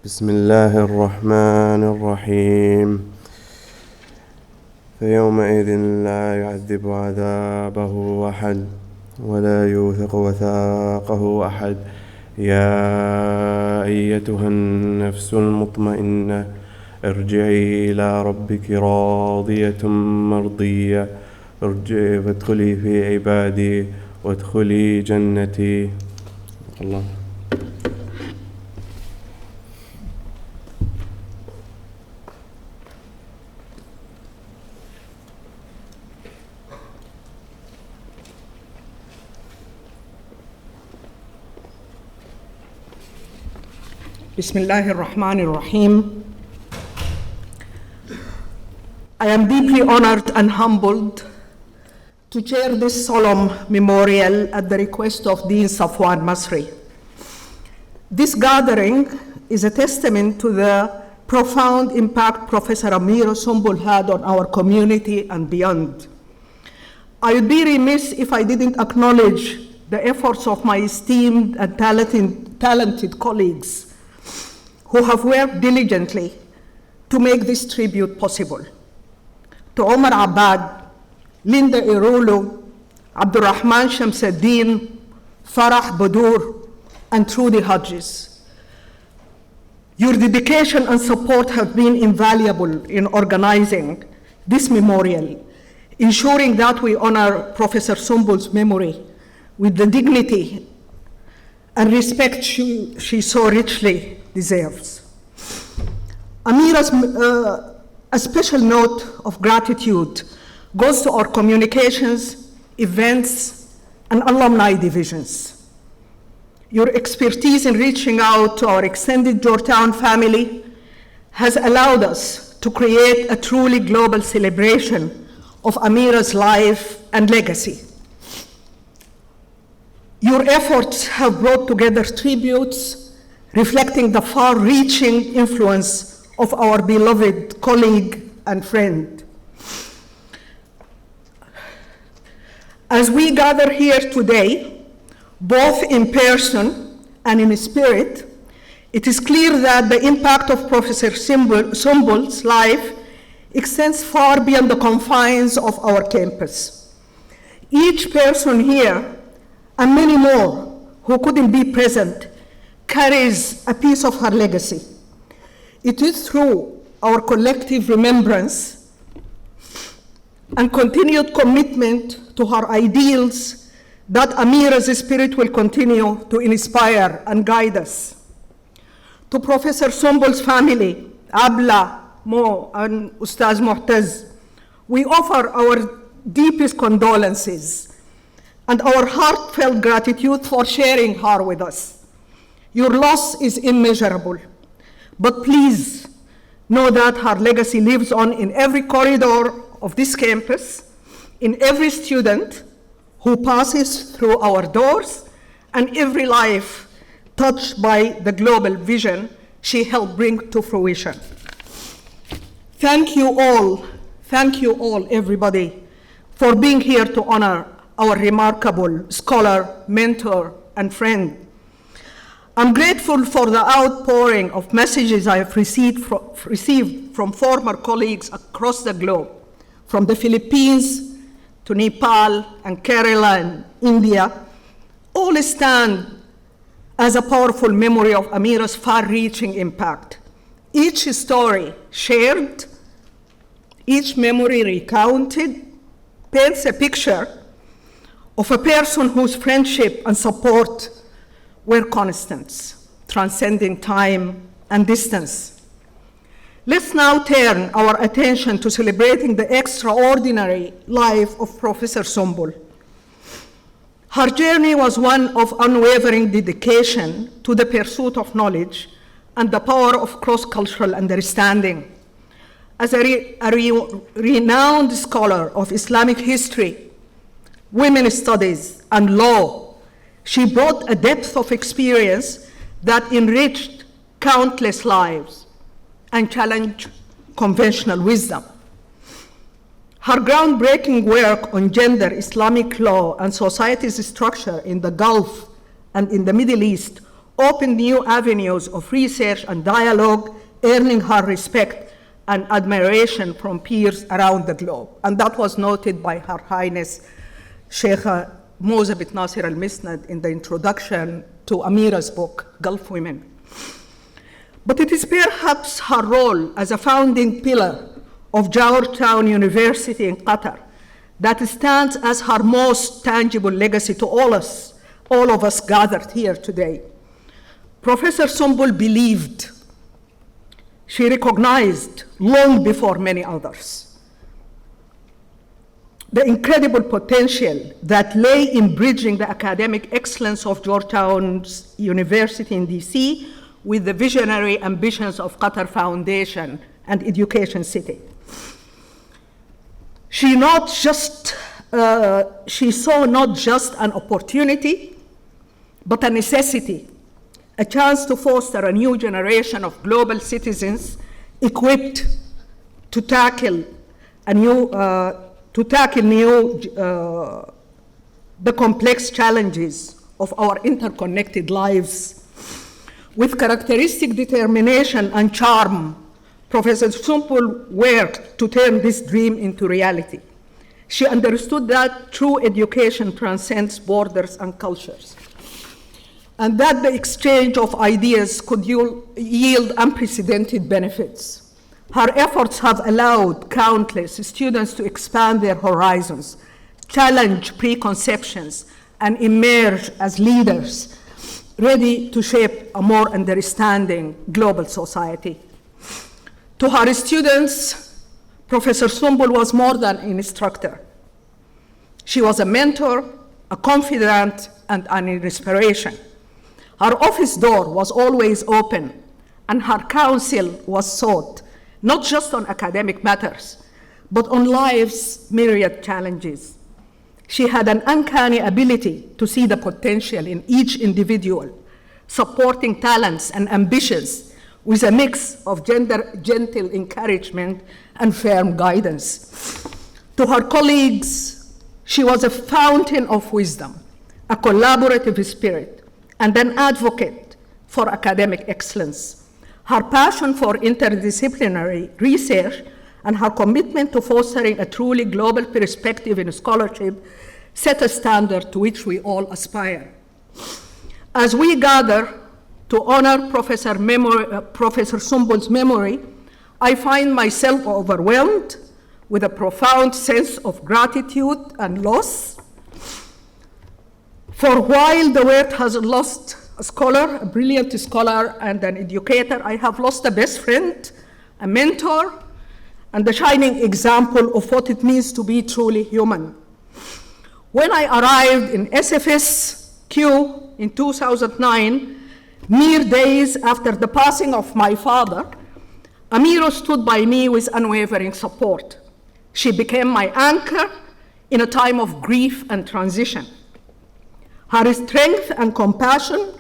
بسم الله الرحمن الرحيم فيومئذ لا يعذب عذابه أحد ولا يوثق وثاقه أحد يا أيتها النفس المطمئنة ارجعي إلى ربك راضية مرضية ارجعي فادخلي في عبادي وادخلي جنتي. الله. Bismillahir Rahmanir Rahim. I am deeply honored and humbled to chair this solemn memorial at the request of Dean Safwan Masri. This gathering is a testament to the profound impact Professor Amira Sonbol had on our community and beyond. I would be remiss if I didn't acknowledge the efforts of my esteemed and talented colleagues who have worked diligently to make this tribute possible. To Omar Abad, Linda Irulu, Abdurrahman Shamsuddin, Farah Badur, and Trudy Hodges. Your dedication and support have been invaluable in organizing this memorial, ensuring that we honor Professor Sonbol's memory with the dignity and respect she so richly deserves. Amira's a special note of gratitude goes to our communications, events, and alumni divisions. Your expertise in reaching out to our extended Georgetown family has allowed us to create a truly global celebration of Amira's life and legacy. Your efforts have brought together tributes reflecting the far-reaching influence of our beloved colleague and friend. As we gather here today, both in person and in spirit, it is clear that the impact of Professor Sonbol's life extends far beyond the confines of our campus. Each person here, and many more who couldn't be present, carries a piece of her legacy. It is through our collective remembrance and continued commitment to her ideals that Amira's spirit will continue to inspire and guide us. To Professor Sonbol's family, Abdulla, Mo, and Ustaz Mu'taz, we offer our deepest condolences and our heartfelt gratitude for sharing her with us. Your loss is immeasurable, but please know that her legacy lives on in every corridor of this campus, in every student who passes through our doors, and every life touched by the global vision she helped bring to fruition. Thank you all, everybody, for being here to honor our remarkable scholar, mentor, and friend. I'm grateful for the outpouring of messages I have received from former colleagues across the globe, from the Philippines to Nepal and Kerala and India. All stand as a powerful memory of Amira's far-reaching impact. Each story shared, each memory recounted, paints a picture of a person whose friendship and support were constants, transcending time and distance. Let's now turn our attention to celebrating the extraordinary life of Professor Sonbol. Her journey was one of unwavering dedication to the pursuit of knowledge and the power of cross-cultural understanding. As a renowned scholar of Islamic history, women's studies, and law, she brought a depth of experience that enriched countless lives and challenged conventional wisdom. Her groundbreaking work on gender, Islamic law, and society's structure in the Gulf and in the Middle East opened new avenues of research and dialogue, earning her respect and admiration from peers around the globe. And that was noted by Her Highness Sheikha Moza bint Nasir al-Misnad in the introduction to Amira's book, Gulf Women. But it is perhaps her role as a founding pillar of Georgetown University in Qatar that stands as her most tangible legacy to all of us gathered here today. Professor Sonbol believed, she recognized long before many others, the incredible potential that lay in bridging the academic excellence of Georgetown University in DC with the visionary ambitions of Qatar Foundation and Education City. She saw not just an opportunity, but a necessity, a chance to foster a new generation of global citizens equipped to tackle the complex challenges of our interconnected lives. With characteristic determination and charm, Professor Sonbol worked to turn this dream into reality. She understood that true education transcends borders and cultures, and that the exchange of ideas could yield unprecedented benefits. Her efforts have allowed countless students to expand their horizons, challenge preconceptions, and emerge as leaders ready to shape a more understanding global society. To her students, Professor Sonbol was more than an instructor. She was a mentor, a confidant, and an inspiration. Her office door was always open, and her counsel was sought, not just on academic matters, but on life's myriad challenges. She had an uncanny ability to see the potential in each individual, supporting talents and ambitions with a mix of gentle encouragement and firm guidance. To her colleagues, she was a fountain of wisdom, a collaborative spirit, and an advocate for academic excellence. Her passion for interdisciplinary research and her commitment to fostering a truly global perspective in scholarship set a standard to which we all aspire. As we gather to honor Professor Sonbol's memory, I find myself overwhelmed with a profound sense of gratitude and loss. For while the world has lost a scholar, a brilliant scholar and an educator, I have lost a best friend, a mentor, and the shining example of what it means to be truly human. When I arrived in SFSQ in 2009, mere days after the passing of my father, Amira stood by me with unwavering support. She became my anchor in a time of grief and transition. Her strength and compassion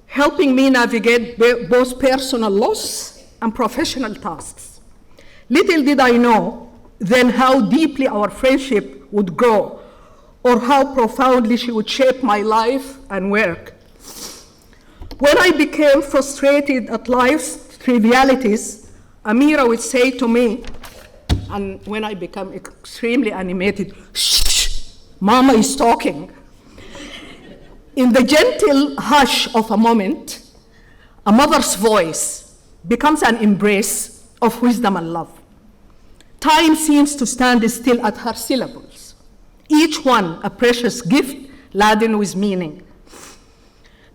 helping me navigate both personal loss and professional tasks. Little did I know then how deeply our friendship would grow, or how profoundly she would shape my life and work. When I became frustrated at life's trivialities, Amira would say to me, and when I become extremely animated, "Shh, Mama is talking." In the gentle hush of a moment, a mother's voice becomes an embrace of wisdom and love. Time seems to stand still at her syllables, each one a precious gift laden with meaning.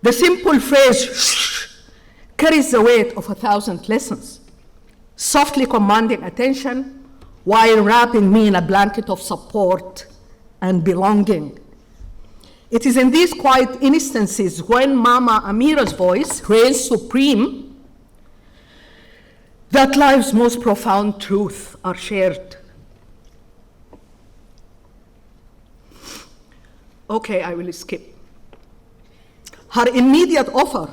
The simple phrase, "shh," carries the weight of 1,000 lessons, softly commanding attention while wrapping me in a blanket of support and belonging. It is in these quiet instances when Mama Amira's voice reigns supreme that life's most profound truths are shared. Okay, I will skip. Her immediate offer,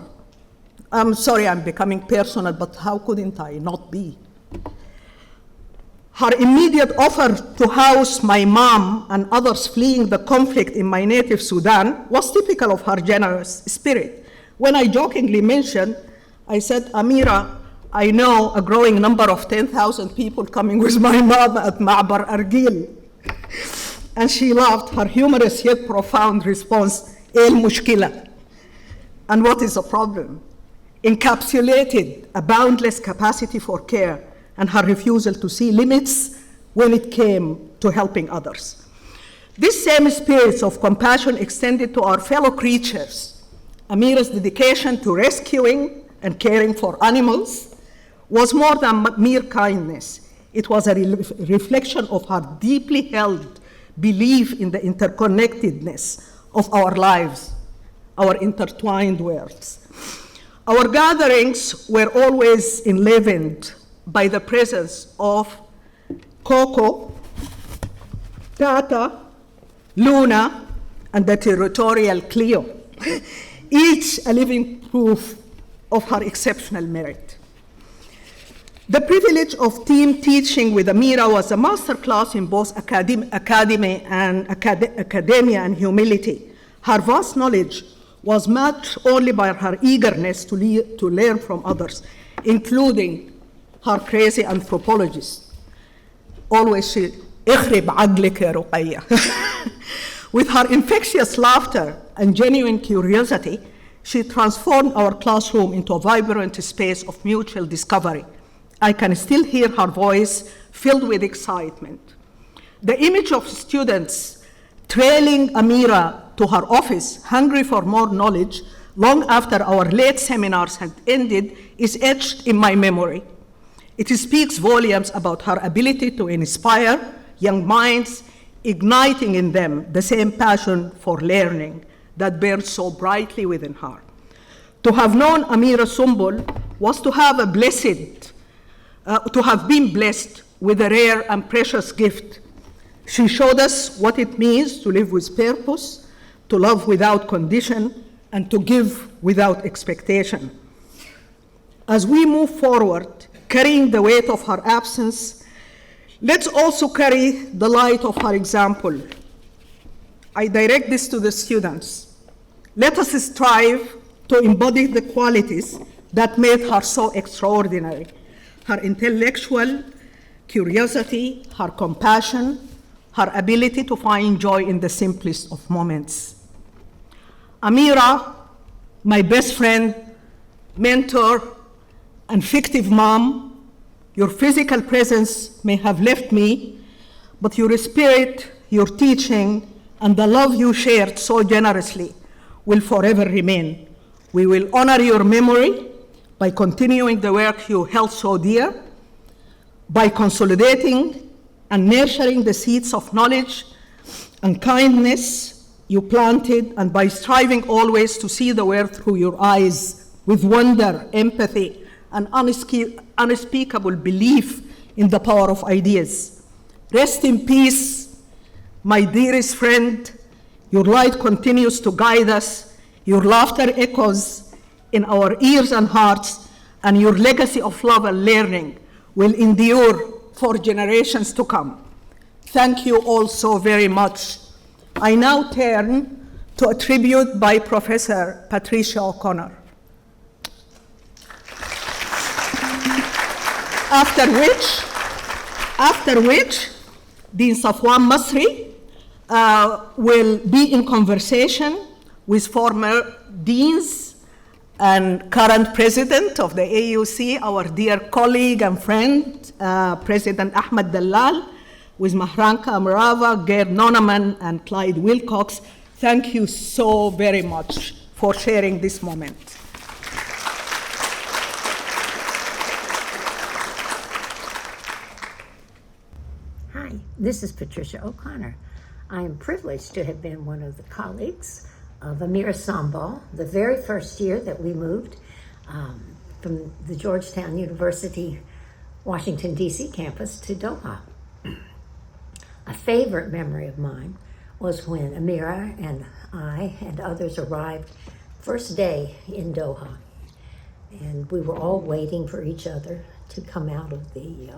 I'm sorry I'm becoming personal, but how couldn't I not be? Her immediate offer to house my mom and others fleeing the conflict in my native Sudan was typical of her generous spirit, when I jokingly mentioned, I said, Amira, I know a growing number of 10,000 people coming with my mom at Ma'bar Argil. And she laughed, her humorous yet profound response, El Mushkila. And what is the problem? Encapsulated a boundless capacity for care and her refusal to see limits when it came to helping others. This same spirit of compassion extended to our fellow creatures. Amira's dedication to rescuing and caring for animals was more than mere kindness. It was a reflection of her deeply held belief in the interconnectedness of our lives, our intertwined worlds. Our gatherings were always enlivened by the presence of Coco, Tata, Luna, and the territorial Cleo, each a living proof of her exceptional merit. The privilege of team teaching with Amira was a masterclass in both academia and humility. Her vast knowledge was matched only by her eagerness to learn from others, including her crazy anthropologist. Always she, اخرب عقلك يا رقية. With her infectious laughter and genuine curiosity, she transformed our classroom into a vibrant space of mutual discovery. I can still hear her voice filled with excitement. The image of students trailing Amira to her office, hungry for more knowledge, long after our late seminars had ended, is etched in my memory. It speaks volumes about her ability to inspire young minds, igniting in them the same passion for learning that burned so brightly within her. To have known Amira Sonbol was to have been blessed with a rare and precious gift. She showed us what it means to live with purpose, to love without condition, and to give without expectation. As we move forward, carrying the weight of her absence, let's also carry the light of her example. I direct this to the students. Let us strive to embody the qualities that made her so extraordinary: her intellectual curiosity, her compassion, her ability to find joy in the simplest of moments. Amira, my best friend, mentor, and fictive mom, your physical presence may have left me, but your spirit, your teaching, and the love you shared so generously will forever remain. We will honor your memory by continuing the work you held so dear, by consolidating and nurturing the seeds of knowledge and kindness you planted, and by striving always to see the world through your eyes with wonder, empathy, and unspeakable belief in the power of ideas. Rest in peace, my dearest friend. Your light continues to guide us. Your laughter echoes in our ears and hearts, and your legacy of love and learning will endure for generations to come. Thank you all so very much. I now turn to a tribute by Professor Patricia O'Connor. After which, Dean Safwan Masri will be in conversation with former deans and current president of the AUC, our dear colleague and friend, President Ahmed Dalal, with Mahranka Amrava, Gerd Nonaman, and Clyde Wilcox. Thank you so very much for sharing this moment. Hi, this is Patricia O'Connor. I am privileged to have been one of the colleagues of Amira Sonbol the very first year that we moved from the Georgetown University, Washington, D.C. campus to Doha. A favorite memory of mine was when Amira and I and others arrived first day in Doha. And we were all waiting for each other to come out of the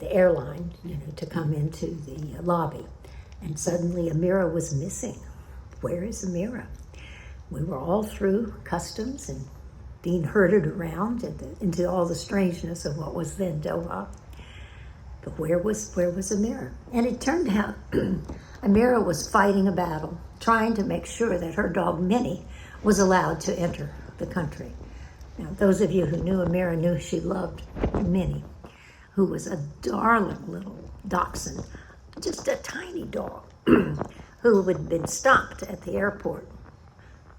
airline, to come into the lobby. And suddenly Amira was missing. Where is Amira? We were all through customs and being herded around into all the strangeness of what was then Doha. But where was Amira? And it turned out Amira was fighting a battle, trying to make sure that her dog Minnie was allowed to enter the country. Now, those of you who knew Amira knew she loved Minnie, who was a darling little dachshund, just a tiny dog, who had been stopped at the airport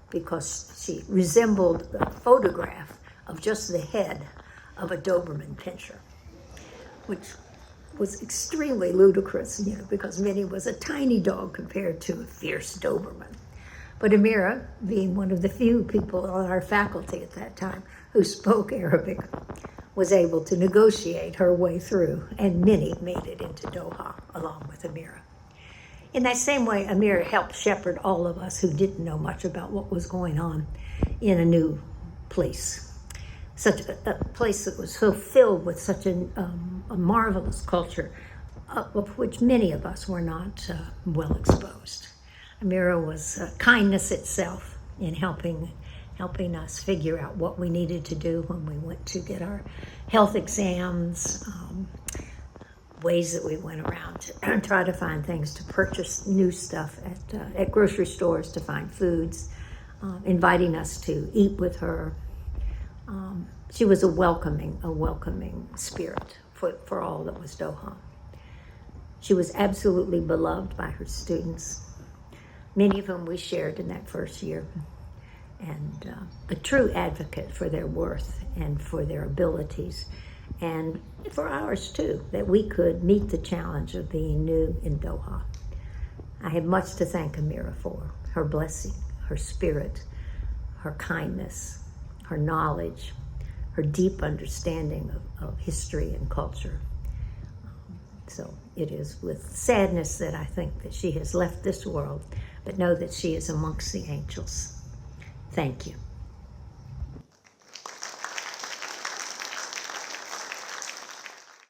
because she resembled a photograph of just the head of a Doberman pinscher, which was extremely ludicrous, because Minnie was a tiny dog compared to a fierce Doberman. But Amira, being one of the few people on our faculty at that time who spoke Arabic, was able to negotiate her way through, and Minnie made it into Doha along with Amira. In that same way, Amira helped shepherd all of us who didn't know much about what was going on in a new place. Such a place that was so filled with such a marvelous culture, of which many of us were not well exposed. Amira was kindness itself in helping us figure out what we needed to do when we went to get our health exams, ways that we went around to try to find things to purchase new stuff at grocery stores, to find foods, inviting us to eat with her. She was a welcoming spirit for all that was Doha. She was absolutely beloved by her students, many of whom we shared in that first year, and a true advocate for their worth and for their abilities, and for ours too, that we could meet the challenge of being new in Doha. I have much to thank Amira for: her blessing, her spirit, her kindness, her knowledge, her deep understanding of history and culture. So it is with sadness that I think that she has left this world, but know that she is amongst the angels. Thank you.